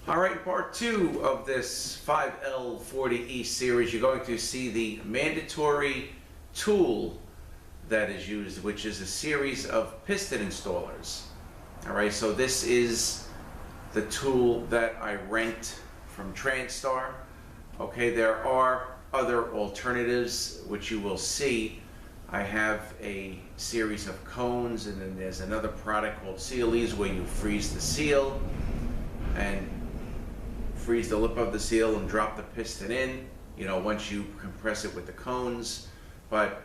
All right, part two of this 5L40E series, you're going to see the mandatory tool that is used, which is a series of piston installers. All right, so this is the tool that I rent from TranStar. Okay, there are other alternatives which you will see. I have a series of cones, and then there's another product called Sealies where you freeze the seal and freeze the lip of the seal and drop the piston in, you know, once you compress it with the cones. But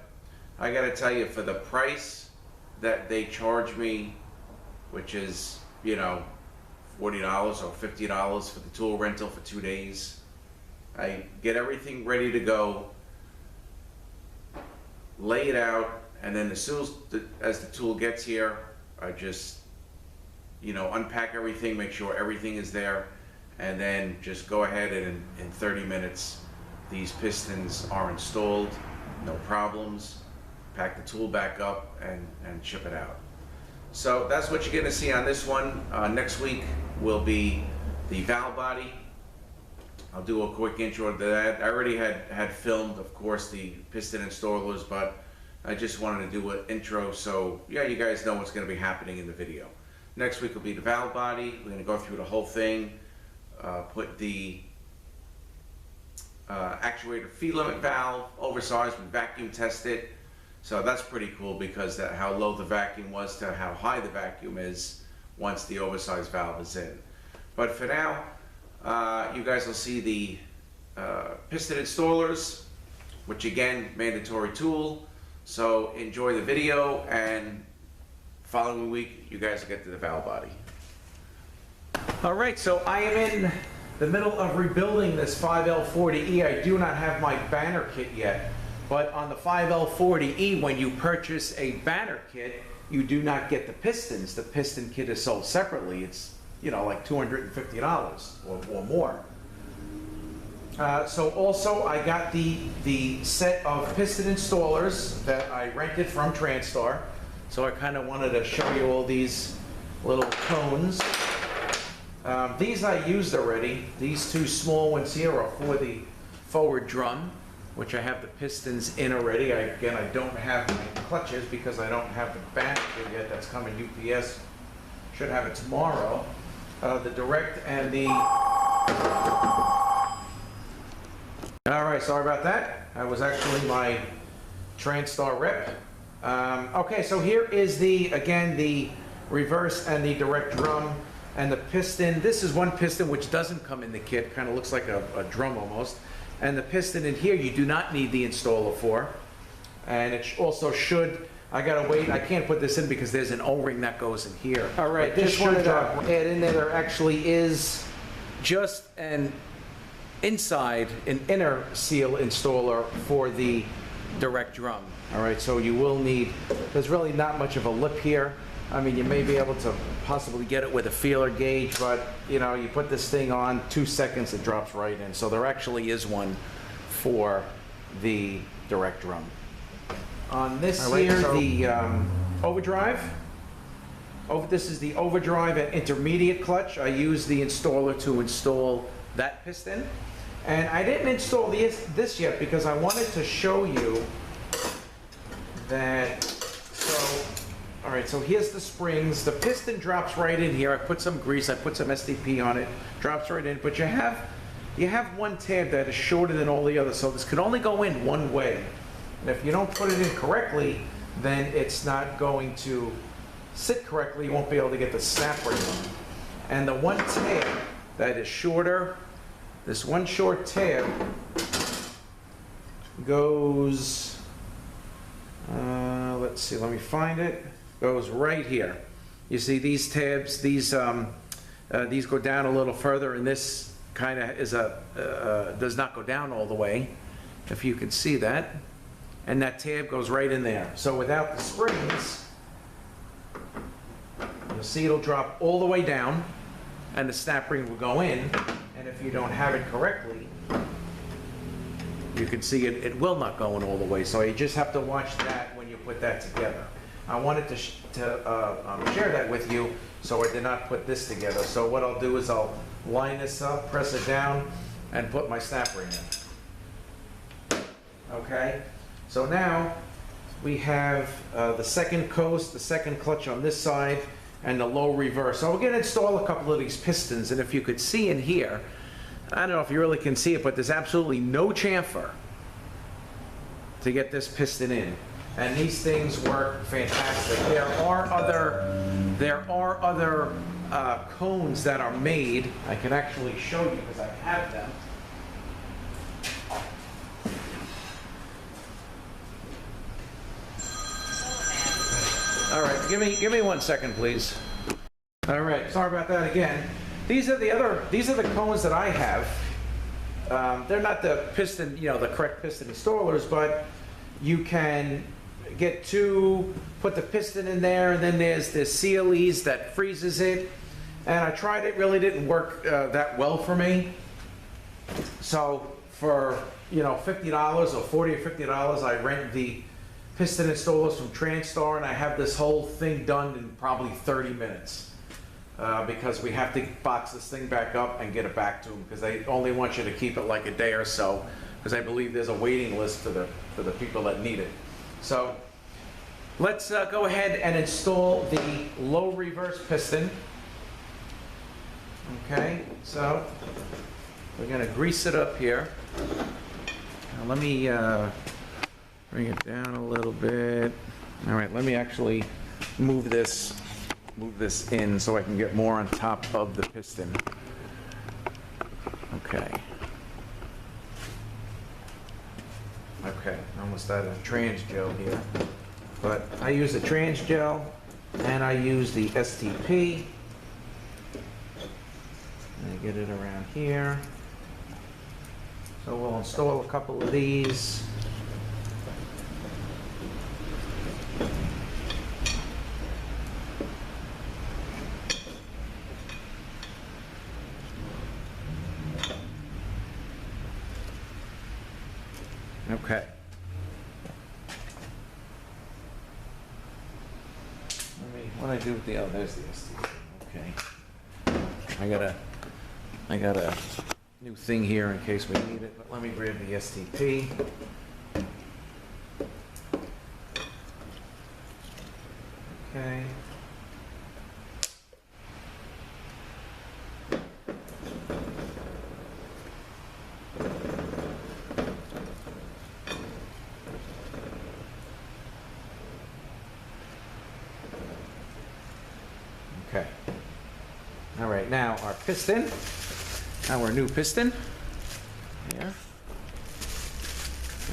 I gotta tell you, for the price that they charge me, which is, you know, $40 or $50 for the tool rental for 2 days, I get everything ready to go, lay it out, and then as soon as the tool gets here, I just, you know, unpack everything, make sure everything is there, and then just go ahead and in 30 minutes these pistons are installed, no problems. Pack the tool back up and ship it out. So that's what you're going to see on this one. Next week will be the valve body. I'll do a quick intro to that. I already had filmed, of course, the piston installers, but I just wanted to do an intro so yeah, you guys know what's going to be happening in the video. Next week will be the valve body. We're going to go through the whole thing. Put the actuator feed limit valve, oversized, we vacuum test it. So that's pretty cool because how low the vacuum was to how high the vacuum is once the oversized valve is in. But for now, you guys will see the piston installers, which again, mandatory tool. So enjoy the video, and following week, you guys will get to the valve body. All right, so I am in the middle of rebuilding this 5L40E. I do not have my banner kit yet, but on the 5L40E, when you purchase a banner kit, you do not get the pistons. The piston kit is sold separately. It's, you know, like $250 or more. So also I got the set of piston installers that I rented from TranStar. So I kind of wanted to show you all these little cones. These I used already. These two small ones here are for the forward drum, which I have the pistons in already. Again, I don't have my clutches because I don't have the banner kit yet. That's coming UPS. Should have it tomorrow. The direct and the... All right, sorry about that. That was actually my TranStar rep. Okay, so here is again, the reverse and the direct drum. And the piston, this is one piston which doesn't come in the kit, kind of looks like a drum almost. And the piston in here you do not need the installer for. And it also should, I gotta wait, I can't put this in because there's an O-ring that goes in here. All right, this should add in there actually is just an inner seal installer for the direct drum. All right, so you will need, there's really not much of a lip here. I mean, you may be able to possibly get it with a feeler gauge, but you know, you put this thing on, 2 seconds, it drops right in. So there actually is one for the direct drum. On this here, the overdrive. This is the overdrive and intermediate clutch. I use the installer to install that piston. And I didn't install this yet because I wanted to show you that, all right, so here's the springs. The piston drops right in here. I put some grease, I put some SDP on it, drops right in. But you have one tab that is shorter than all the others, so this can only go in one way. And if you don't put it in correctly, then it's not going to sit correctly. You won't be able to get the snap ring on. And the one tab that is shorter, this one short tab goes, let's see, let me find it. Goes right here. You see these tabs, these go down a little further, and this kind of is does not go down all the way, if you can see that. And that tab goes right in there. So without the springs, you'll see it'll drop all the way down, and the snap ring will go in. And if you don't have it correctly, you can see it will not go in all the way. So you just have to watch that when you put that together. I wanted to share that with you, so I did not put this together. So what I'll do is I'll line this up, press it down, and put my snap ring in. Okay, so now we have the second coast, the second clutch on this side, and the low reverse. So we're going to install a couple of these pistons, and if you could see in here, I don't know if you really can see it, but there's absolutely no chamfer to get this piston in. And these things work fantastic. There are other cones that are made. I can actually show you because I have them. All right, give me 1 second, please. All right, sorry about that again. These are the cones that I have. They're not the piston, the correct piston installers, but you can get put the piston in there, and then there's the CLEs that freezes it. And I tried it, really didn't work that well for me. So for $50 or $40 or $50, I rent the piston installers from Transtar, and I have this whole thing done in probably 30 minutes. Because we have to box this thing back up and get it back to them, because they only want you to keep it like a day or so, because I believe there's a waiting list for the people that need it. So let's go ahead and install the low reverse piston. Okay, so we're going to grease it up here. Now let me bring it down a little bit. All right, let me actually move this in so I can get more on top of the piston. Okay. Okay, almost out of trans gel here. But I use the trans gel and I use the STP. And I get it around here. So we'll install a couple of these. Okay. What do I do with the, oh, there's the STP. Okay. I got a new thing here in case we need it, but let me grab the STP. Okay. Okay. All right, now our piston, our new piston. Here.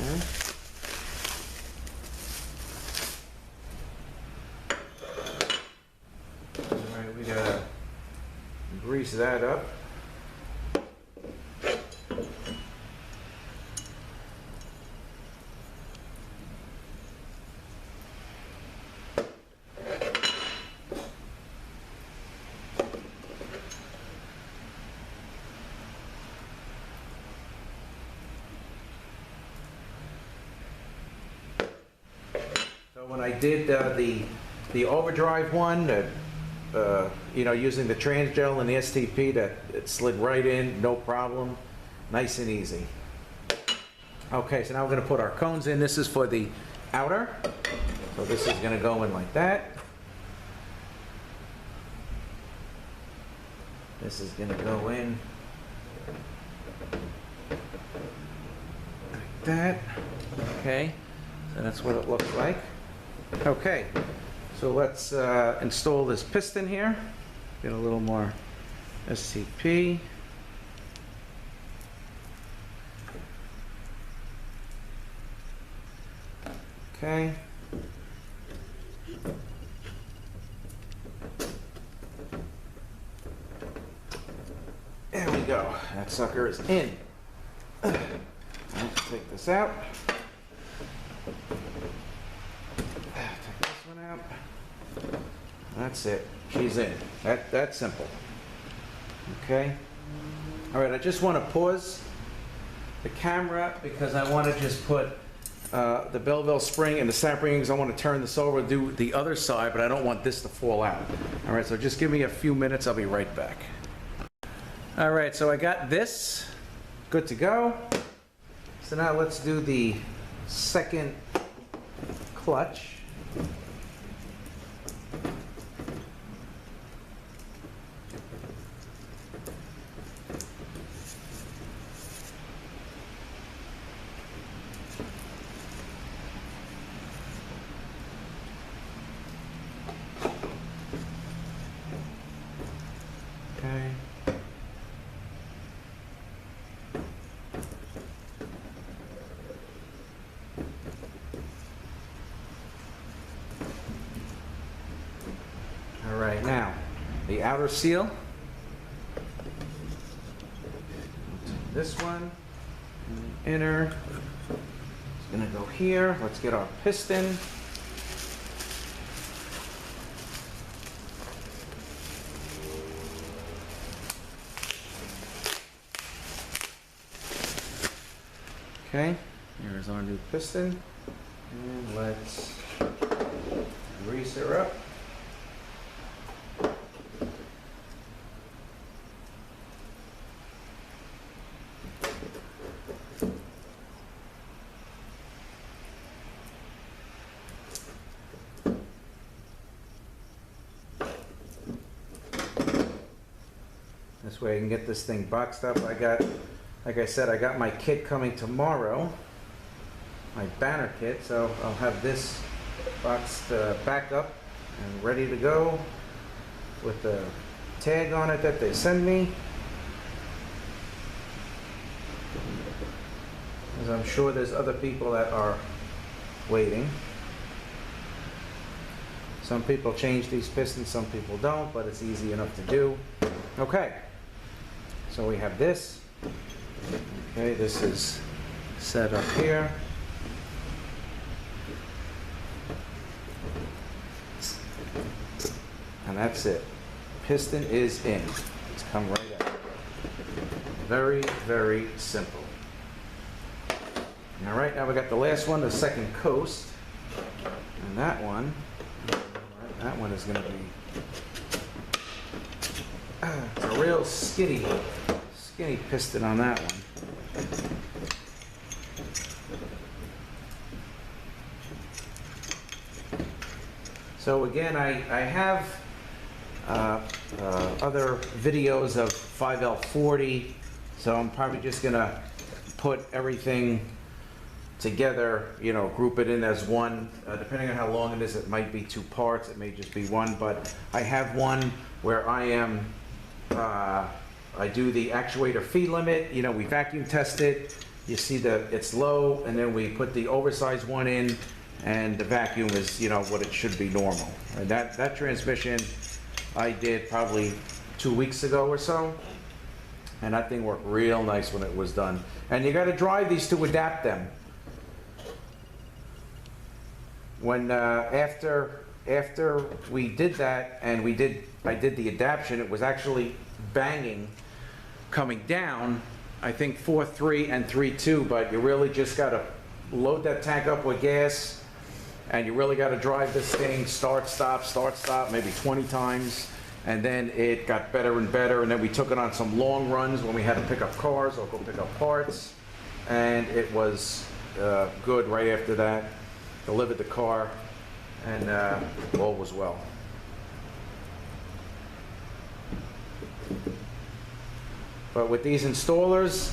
Okay. All right, we gotta grease that up. When I did the overdrive one, using the trans gel and the STP, that it slid right in, no problem, nice and easy. Okay, so now we're going to put our cones in. This is for the outer, so this is going to go in like that. This is going to go in like that. Okay, so that's what it looks like. Okay, so let's install this piston here. Get a little more STP. Okay. There we go. That sucker is in. Let's take this out. Out. That's it. She's in. That's simple. Okay. All right. I just want to pause the camera because I want to just put the Belleville spring and the snap rings. I want to turn this over, do the other side, but I don't want this to fall out. All right. So just give me a few minutes. I'll be right back. All right, so I got this good to go. So now let's do the second clutch. Okay. All right, now the outer seal. This one, and the inner. It's gonna go here. Let's get our piston. Okay, here's our new piston, and let's grease her up. This way I can get this thing boxed up. Like I said, I got my kit coming tomorrow, my banner kit, so I'll have this boxed back up and ready to go with the tag on it that they send me. As I'm sure there's other people that are waiting. Some people change these pistons, some people don't, but it's easy enough to do. Okay, so we have this. Okay, this is set up here. And that's it. Piston is in. It's come right out. Very, very simple. All right, now we got the last one, the second coast. And that one is going to be it's a real skinny piston on that one. So again, I have other videos of 5L40, so I'm probably just gonna put everything together, you know, group it in as one. Depending on how long it is, it might be two parts, it may just be one, but I have one where I am I do the actuator feed limit, you know, we vacuum test it, you see that it's low, and then we put the oversized one in, and the vacuum is, you know, what it should be normal. And that transmission I did probably 2 weeks ago or so, and that thing worked real nice when it was done. And you got to drive these to adapt them. When after we did that, and I did the adaption, it was actually banging coming down, I think 4.3 and 3.2, but you really just got to load that tank up with gas, and you really got to drive this thing start stop maybe 20 times, and then it got better and better, and then we took it on some long runs when we had to pick up cars or go pick up parts, and it was good right after that. Delivered the car, and all was well. But with these installers,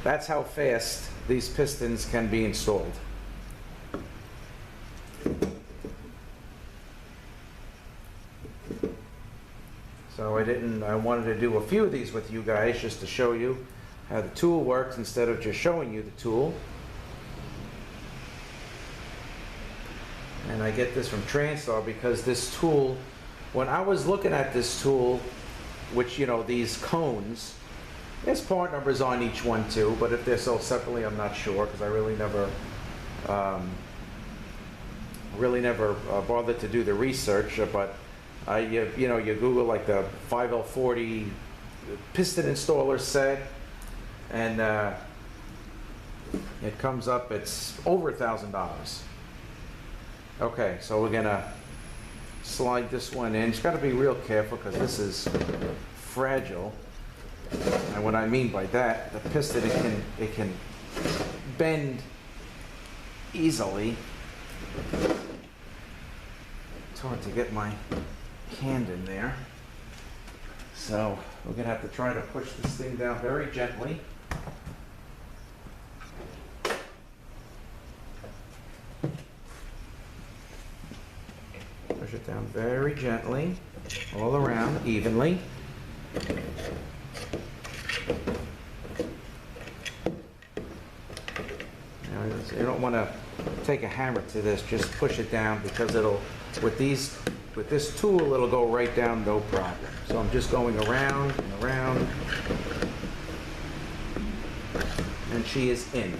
that's how fast these pistons can be installed. So I wanted to do a few of these with you guys just to show you how the tool works instead of just showing you the tool. And I get this from Transtar because this tool, when I was looking at this tool, which, you know, these cones, there's part numbers on each one too, but if they're sold separately, I'm not sure, because I really never bothered to do the research. But you know, you Google like the 5L40 piston installer set, and it comes up, it's over $1,000. Okay, so we're gonna slide this one in. Just got to be real careful because this is fragile. And what I mean by that, the piston, it can bend easily. It's hard to get my hand in there. So we're gonna have to try to push this thing down very gently. Push it down very gently, all around, evenly. Now, you don't want to take a hammer to this, just push it down, because it'll, with this tool, it'll go right down, no problem. So I'm just going around and around, and she is in.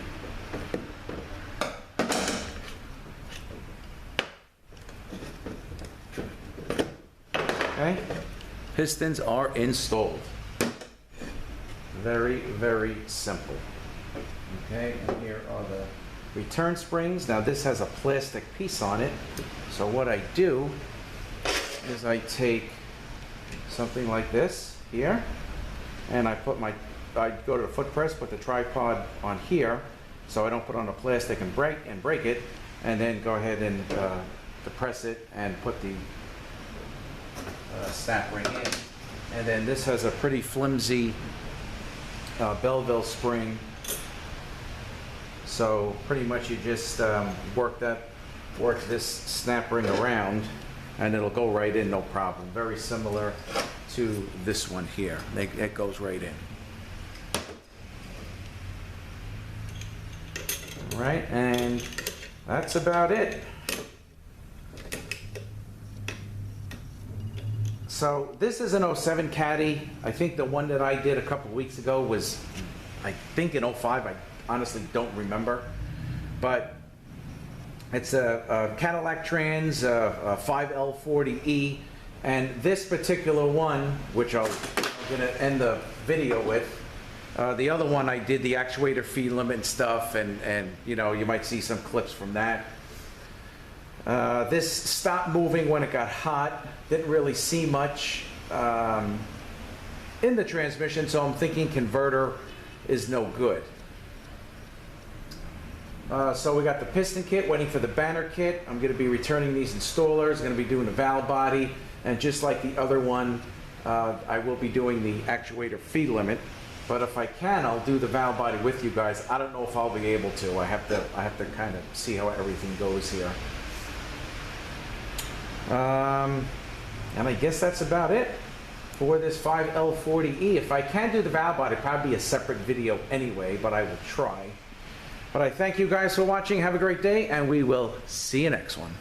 Okay, pistons are installed. Very, very simple. Okay, and here are the return springs. Now this has a plastic piece on it, so what I do is I take something like this here, and I go to the foot press, put the tripod on here, so I don't put on the plastic and break it, and then go ahead and depress it and put the snap ring in. And then this has a pretty flimsy Belleville spring, so pretty much you just work this snap ring around, and it'll go right in, no problem. Very similar to this one here. It goes right in. All right, and that's about it. So this is an 07 Caddy. I think the one that I did a couple weeks ago was, I think, in 05. I honestly don't remember. But it's a Cadillac Trans, a 5L40E. And this particular one, which I'm going to end the video with, the other one I did the actuator feed limit and stuff, and you know, you might see some clips from that. This stopped moving when it got hot. Didn't really see much in the transmission, so I'm thinking converter is no good. So we got the piston kit, waiting for the banner kit. I'm going to be returning these installers, going to be doing the valve body, and just like the other one, I will be doing the actuator feed limit. But if I can, I'll do the valve body with you guys. I don't know if I'll be able to. I have to kind of see how everything goes here. And I guess that's about it for this 5L40E. If I can do the valve body, it'll probably be a separate video anyway, but I will try. But I thank you guys for watching. Have a great day, and we will see you next one.